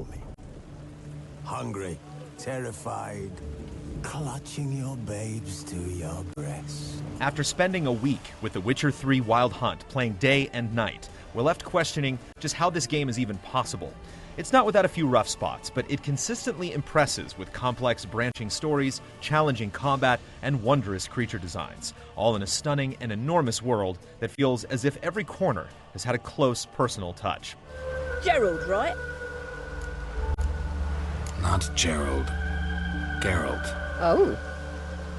for me. Hungry, terrified, clutching your babes to your breast. After spending a week with The Witcher 3 Wild Hunt, playing day and night, we're left questioning just how this game is even possible. It's not without a few rough spots, but it consistently impresses with complex branching stories, challenging combat, and wondrous creature designs, all in a stunning and enormous world that feels as if every corner has had a close personal touch. Gerald, right? Not Gerald. Geralt. Oh.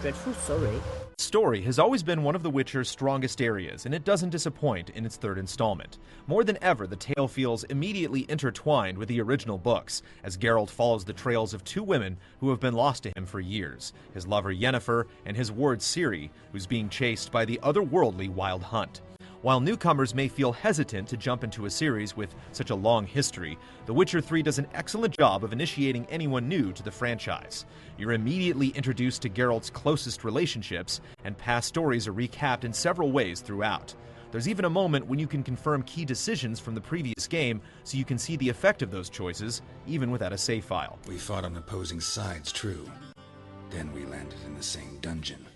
Dreadful sorry. Story has always been one of The Witcher's strongest areas, and it doesn't disappoint in its third installment. More than ever, the tale feels immediately intertwined with the original books, as Geralt follows the trails of two women who have been lost to him for years, his lover Yennefer and his ward Ciri, who's being chased by the otherworldly Wild Hunt. While newcomers may feel hesitant to jump into a series with such a long history, The Witcher 3 does an excellent job of initiating anyone new to the franchise. You're immediately introduced to Geralt's closest relationships, and past stories are recapped in several ways throughout. There's even a moment when you can confirm key decisions from the previous game, so you can see the effect of those choices, even without a save file. We fought on opposing sides, true. Then we landed in the same dungeon.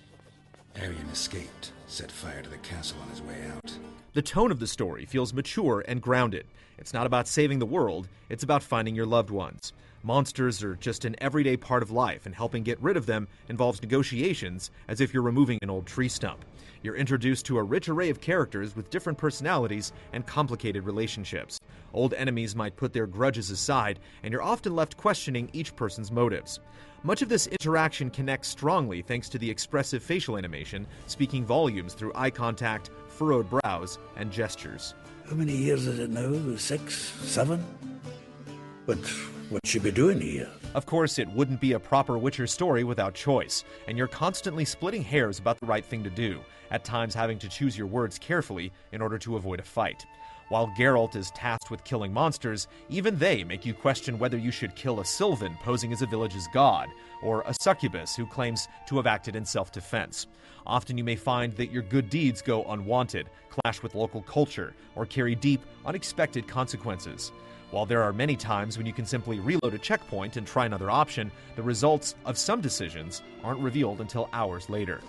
Aryan escaped, set fire to the castle on his way out. The tone of the story feels mature and grounded. It's not about saving the world, it's about finding your loved ones. Monsters are just an everyday part of life, and helping get rid of them involves negotiations, as if you're removing an old tree stump. You're introduced to a rich array of characters with different personalities and complicated relationships. Old enemies might put their grudges aside, and you're often left questioning each person's motives. Much of this interaction connects strongly thanks to the expressive facial animation, speaking volumes through eye contact, furrowed brows, and gestures. How many years is it now? 6, 7? But what should be doing here? Of course, it wouldn't be a proper Witcher story without choice, and you're constantly splitting hairs about the right thing to do, at times having to choose your words carefully in order to avoid a fight. While Geralt is tasked with killing monsters, even they make you question whether you should kill a Sylvan posing as a village's god, or a succubus who claims to have acted in self-defense. Often you may find that your good deeds go unwanted, clash with local culture, or carry deep, unexpected consequences. While there are many times when you can simply reload a checkpoint and try another option, the results of some decisions aren't revealed until hours later.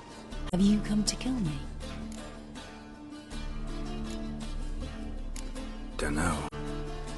Have you come to kill me? Dunno.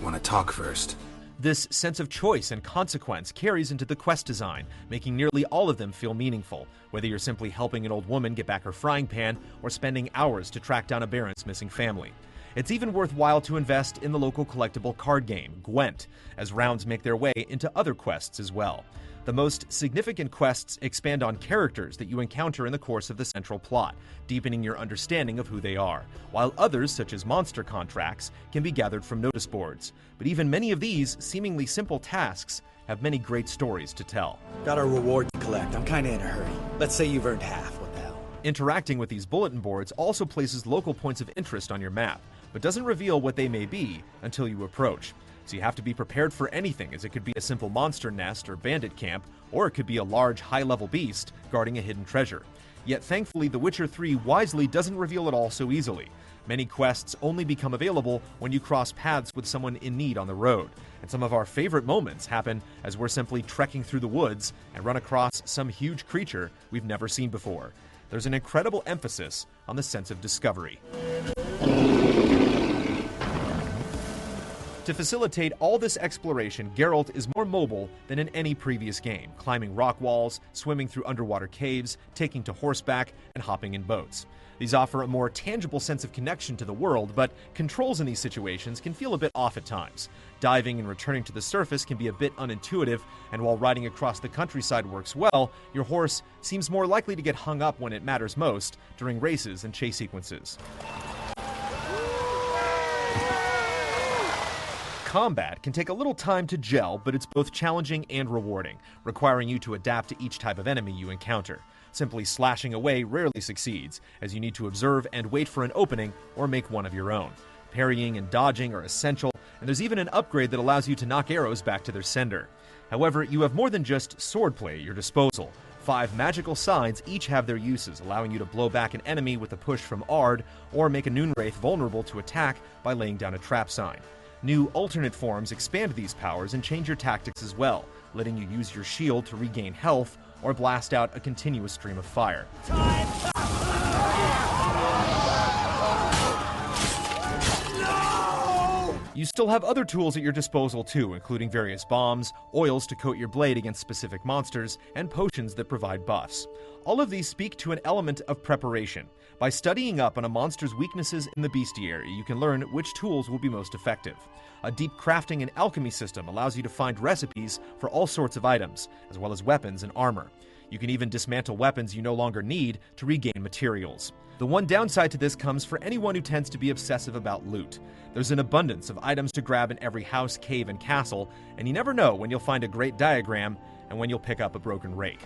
Wanna talk first? This sense of choice and consequence carries into the quest design, making nearly all of them feel meaningful, whether you're simply helping an old woman get back her frying pan or spending hours to track down a baron's missing family. It's even worthwhile to invest in the local collectible card game, Gwent, as rounds make their way into other quests as well. The most significant quests expand on characters that you encounter in the course of the central plot, deepening your understanding of who they are, while others, such as monster contracts, can be gathered from notice boards. But even many of these seemingly simple tasks have many great stories to tell. Got a reward to collect. I'm kinda in a hurry. Let's say you've earned half. What the hell? Interacting with these bulletin boards also places local points of interest on your map, but doesn't reveal what they may be until you approach. So you have to be prepared for anything, as it could be a simple monster nest or bandit camp, or it could be a large, high-level beast guarding a hidden treasure. Yet thankfully, The Witcher 3 wisely doesn't reveal it all so easily. Many quests only become available when you cross paths with someone in need on the road, and some of our favorite moments happen as we're simply trekking through the woods and run across some huge creature we've never seen before. There's an incredible emphasis on the sense of discovery. To facilitate all this exploration, Geralt is more mobile than in any previous game, climbing rock walls, swimming through underwater caves, taking to horseback, and hopping in boats. These offer a more tangible sense of connection to the world, but controls in these situations can feel a bit off at times. Diving and returning to the surface can be a bit unintuitive, and while riding across the countryside works well, your horse seems more likely to get hung up when it matters most, during races and chase sequences. Combat can take a little time to gel, but it's both challenging and rewarding, requiring you to adapt to each type of enemy you encounter. Simply slashing away rarely succeeds, as you need to observe and wait for an opening or make one of your own. Parrying and dodging are essential, and there's even an upgrade that allows you to knock arrows back to their sender. However, you have more than just swordplay at your disposal. 5 magical signs each have their uses, allowing you to blow back an enemy with a push from Ard, or make a Noonwraith vulnerable to attack by laying down a trap sign. New alternate forms expand these powers and change your tactics as well, letting you use your shield to regain health or blast out a continuous stream of fire. You still have other tools at your disposal too, including various bombs, oils to coat your blade against specific monsters, and potions that provide buffs. All of these speak to an element of preparation. By studying up on a monster's weaknesses in the bestiary, you can learn which tools will be most effective. A deep crafting and alchemy system allows you to find recipes for all sorts of items, as well as weapons and armor. You can even dismantle weapons you no longer need to regain materials. The one downside to this comes for anyone who tends to be obsessive about loot. There's an abundance of items to grab in every house, cave, and castle, and you never know when you'll find a great diagram and when you'll pick up a broken rake.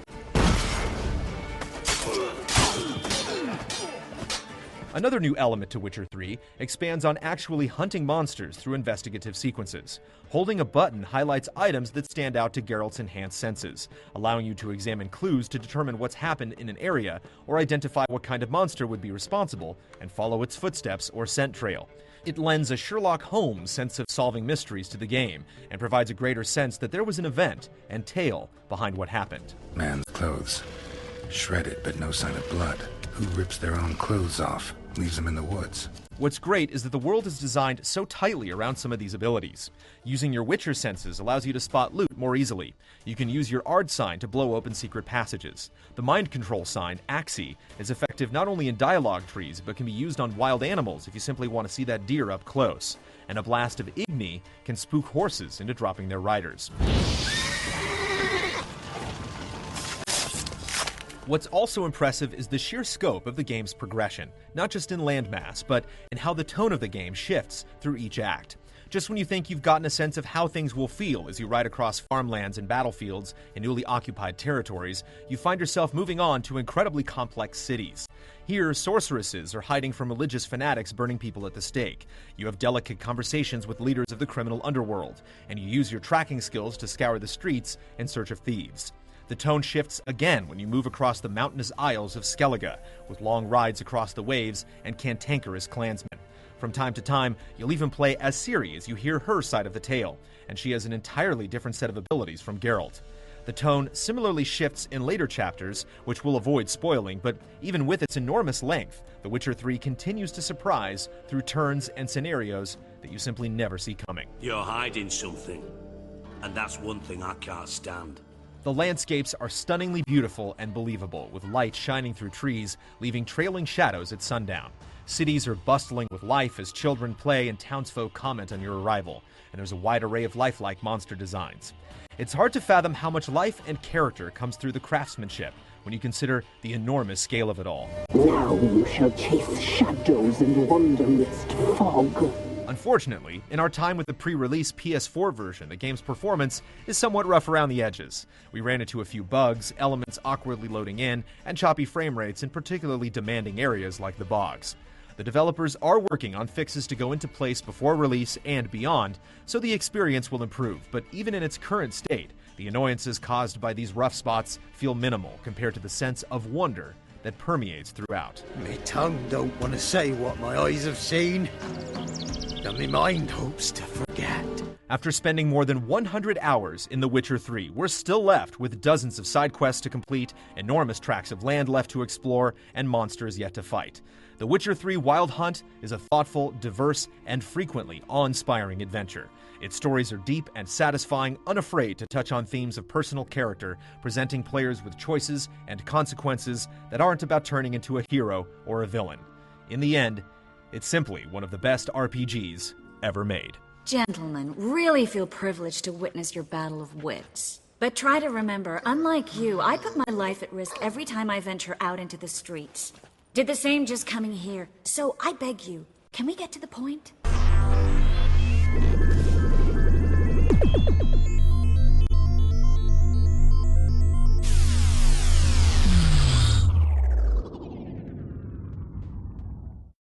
Another new element to Witcher 3 expands on actually hunting monsters through investigative sequences. Holding a button highlights items that stand out to Geralt's enhanced senses, allowing you to examine clues to determine what's happened in an area or identify what kind of monster would be responsible and follow its footsteps or scent trail. It lends a Sherlock Holmes sense of solving mysteries to the game and provides a greater sense that there was an event and tale behind what happened. Man's clothes. Shredded, but no sign of blood. Who rips their own clothes off? Leaves them in the woods. What's great is that the world is designed so tightly around some of these abilities. Using your Witcher senses allows you to spot loot more easily. You can use your Ard sign to blow open secret passages. The mind control sign, Axii, is effective not only in dialogue trees, but can be used on wild animals if you simply want to see that deer up close. And a blast of Igni can spook horses into dropping their riders. What's also impressive is the sheer scope of the game's progression, not just in landmass, but in how the tone of the game shifts through each act. Just when you think you've gotten a sense of how things will feel as you ride across farmlands and battlefields in newly occupied territories, you find yourself moving on to incredibly complex cities. Here, sorceresses are hiding from religious fanatics burning people at the stake. You have delicate conversations with leaders of the criminal underworld, and you use your tracking skills to scour the streets in search of thieves. The tone shifts again when you move across the mountainous isles of Skellige, with long rides across the waves and cantankerous clansmen. From time to time, you'll even play as Ciri as you hear her side of the tale, and she has an entirely different set of abilities from Geralt. The tone similarly shifts in later chapters, which we'll avoid spoiling, but even with its enormous length, The Witcher 3 continues to surprise through turns and scenarios that you simply never see coming. You're hiding something, and that's one thing I can't stand. The landscapes are stunningly beautiful and believable, with light shining through trees, leaving trailing shadows at sundown. Cities are bustling with life as children play and townsfolk comment on your arrival, and there's a wide array of lifelike monster designs. It's hard to fathom how much life and character comes through the craftsmanship when you consider the enormous scale of it all. Now you shall chase shadows and wander midst fog. Unfortunately, in our time with the pre-release PS4 version, the game's performance is somewhat rough around the edges. We ran into a few bugs, elements awkwardly loading in, and choppy frame rates in particularly demanding areas like the bogs. The developers are working on fixes to go into place before release and beyond, so the experience will improve, but even in its current state, the annoyances caused by these rough spots feel minimal compared to the sense of wonder that permeates throughout. Me tongue don't want to say what my eyes have seen, and me mind hopes to forget. After spending more than 100 hours in The Witcher 3, we're still left with dozens of side quests to complete, enormous tracts of land left to explore, and monsters yet to fight. The Witcher 3 Wild Hunt is a thoughtful, diverse, and frequently awe-inspiring adventure. Its stories are deep and satisfying, unafraid to touch on themes of personal character, presenting players with choices and consequences that aren't about turning into a hero or a villain. In the end, it's simply one of the best RPGs ever made. Gentlemen, really feel privileged to witness your battle of wits. But try to remember, unlike you, I put my life at risk every time I venture out into the streets. Did the same just coming here. So I beg you, can we get to the point?